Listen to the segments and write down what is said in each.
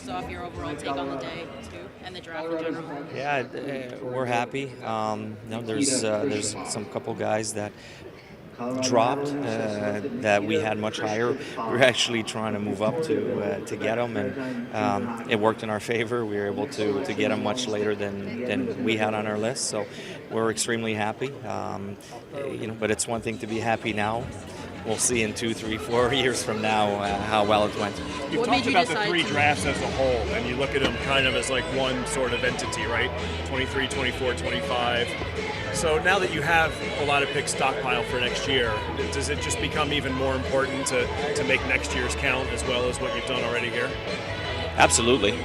first off, your overall take on the day, too, and the draft in general. Yeah, we're happy. There's some couple guys that dropped that we had much higher. We're actually trying to move up to get them, and it worked in our favor. We were able to get them much later than we had on our list, so we're extremely happy. But it's one thing to be happy now. We'll see in 2, 3, 4 years from now how well it went. You've talked about the 3 drafts as a whole, and you look at them kind of as like one sort of entity, right? 23, 24, 25. So now that you have a lot of picks stockpiled for next year, does it just become even more important to make next year's count as well as what you've done already here? Absolutely. We've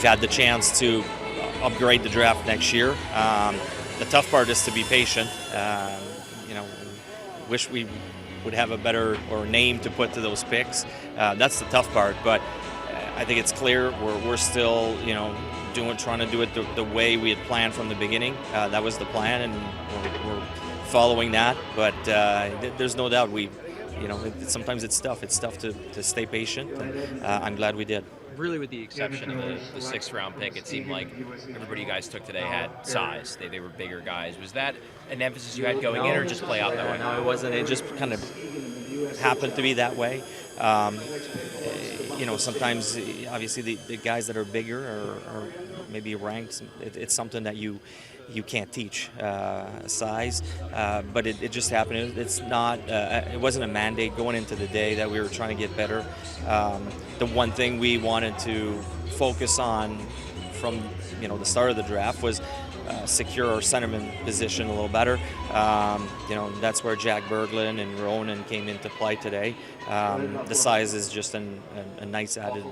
had the chance to upgrade the draft next year. The tough part is to be patient. Wish we would have a better name to put to those picks. That's the tough part, but I think it's clear we're still trying to do it the way we had planned from the beginning. That was the plan, and we're following that. But there's no doubt sometimes it's tough. It's tough to stay patient, and I'm glad we did. Really, with the exception of the 6th-round pick, it seemed like everybody you guys took today had size. They were bigger guys. Was that an emphasis you had going in, or just play out that way? No, it wasn't. It just kind of happened to be that way. Sometimes, obviously, the guys that are bigger or maybe ranked, it's something that you can't teach size, but it just happened. It's not. It wasn't a mandate going into the day that we were trying to get better. The one thing we wanted to focus on from the start of the draft was secure our centerman position a little better. That's where Jack Berglund and Ronan came into play today. The size is just a nice added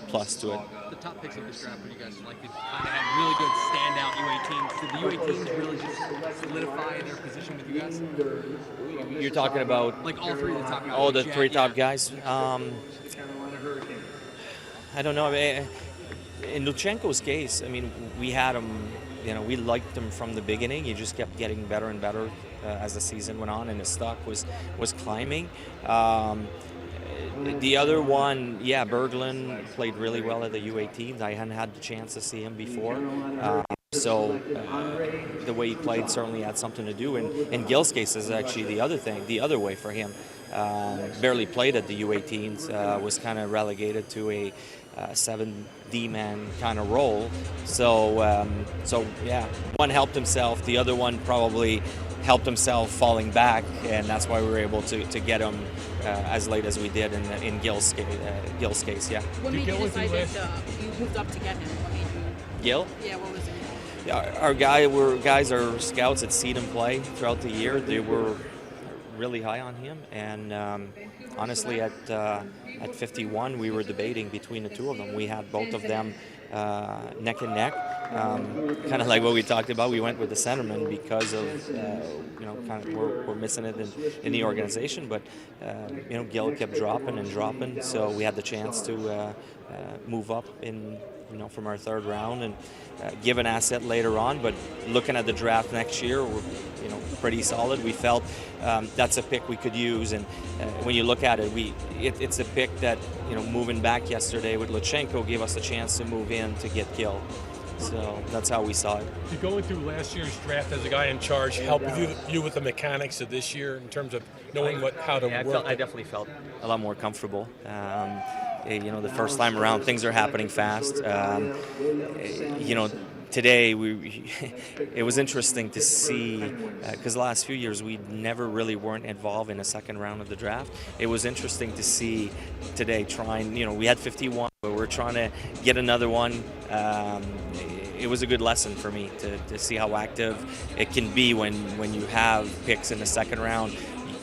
plus to it. The top picks of this draft, when you guys kind of had really good standout U18s, did the U18s really just solidify their position with you guys? You're talking about like all 3 of the top guys? Oh, the 3 top guys. I don't know. In Luchenko's case, we had him. We liked him from the beginning. He just kept getting better and better as the season went on, and his stock was climbing. The other one, Berglund played really well at the U18s. I hadn't had the chance to see him before. So the way he played certainly had something to do. And in Gil's case is actually the other way for him. Barely played at the U18s, was kind of relegated to a 7D man kind of role. So one helped himself. The other one probably helped himself falling back, and that's why we were able to get him as late as we did in Gil's case. Yeah. What made you decide that you moved up to get him? Gil? Yeah, what was it? Yeah, our scouts that see him play throughout the year. They were really high on him, and honestly, at 51, we were debating between the two of them. We had both of them neck and neck, kind of like what we talked about. We went with the centerman because of we're missing it in the organization, but Gil kept dropping, so we had the chance to move up from our 3rd round and give an asset later on. But looking at the draft next year, we're pretty solid. We felt that's a pick we could use, and when you look at it, it's a pick that moving back yesterday with Luchenko gave us a chance to move in to get Gil. So that's how we saw it. Did going through last year's draft as a guy in charge help you with the mechanics of this year in terms of knowing how to work? I definitely felt a lot more comfortable. The first time around, things are happening fast. Today it was interesting to see because the last few years we never really weren't involved in a 2nd round of the draft. It was interesting to see today we had 51, but we're trying to get another one. It was a good lesson for me to see how active it can be when you have picks in the 2nd round.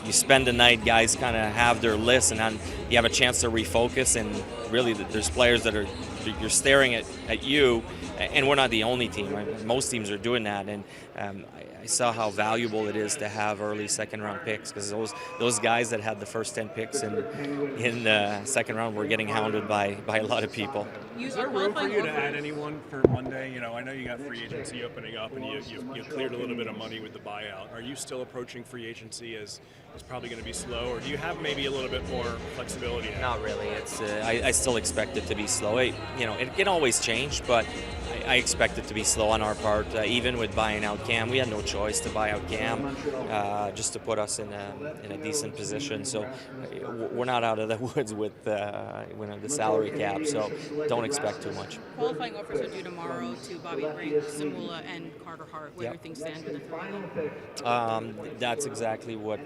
You spend the night, guys kind of have their list, and then you have a chance to refocus, and really there's players that are you're staring at you, and we're not the only team. Right? Most teams are doing that, and I saw how valuable it is to have early second-round picks, because those guys that had the first 10 picks in the second round were getting hounded by a lot of people. Is there room for you to add anyone for Monday? You know, I know you got free agency opening up, and you cleared a little bit of money with the buyout. Are you still approaching free agency as probably going to be slow, or do you have maybe a little bit more flexibility? Not really. It's I still expect it to be slow. It can always change, but I expect it to be slow on our part. Even with buying out Cam, we had no choice to buy out Cam just to put us in a decent position. So we're not out of the woods with the salary cap. So don't expect too much. Qualifying offers are due tomorrow to Bobby Brink, Simula, and Carter Hart. Where do things stand with the three of them? That's exactly what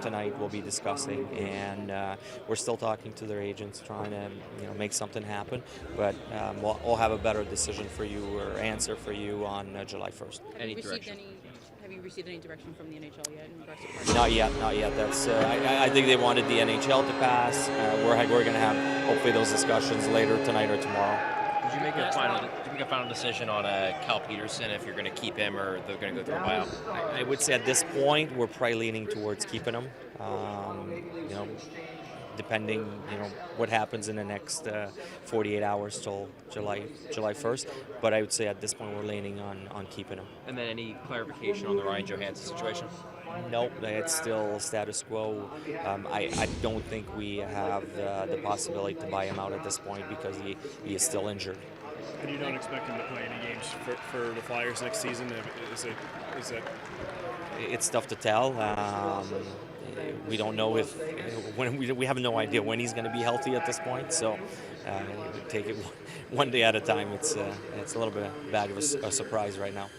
tonight we'll be discussing, and we're still talking to their agents, trying to make something happen. But we'll have a better decision for you or answer for you on July 1st. Have you received any direction from the NHL yet in regards to Carter? Not yet. That's I think they wanted the NHL to pass. We're going to have hopefully those discussions later tonight or tomorrow. Did you make a final decision on Cal Peterson, if you're going to keep him or they're going to go through a buyout? I would say at this point we're probably leaning towards keeping him. Depending, what happens in the next 48 hours till July 1st. But I would say at this point we're leaning on keeping him. And then any clarification on the Ryan Johansson situation? Nope, it's still status quo. I don't think we have the possibility to buy him out at this point because he is still injured. And you don't expect him to play any games for the Flyers next season? Is it? It's tough to tell. We don't know we have no idea when he's going to be healthy at this point. So take it one day at a time. It's a little bit bad of a surprise right now.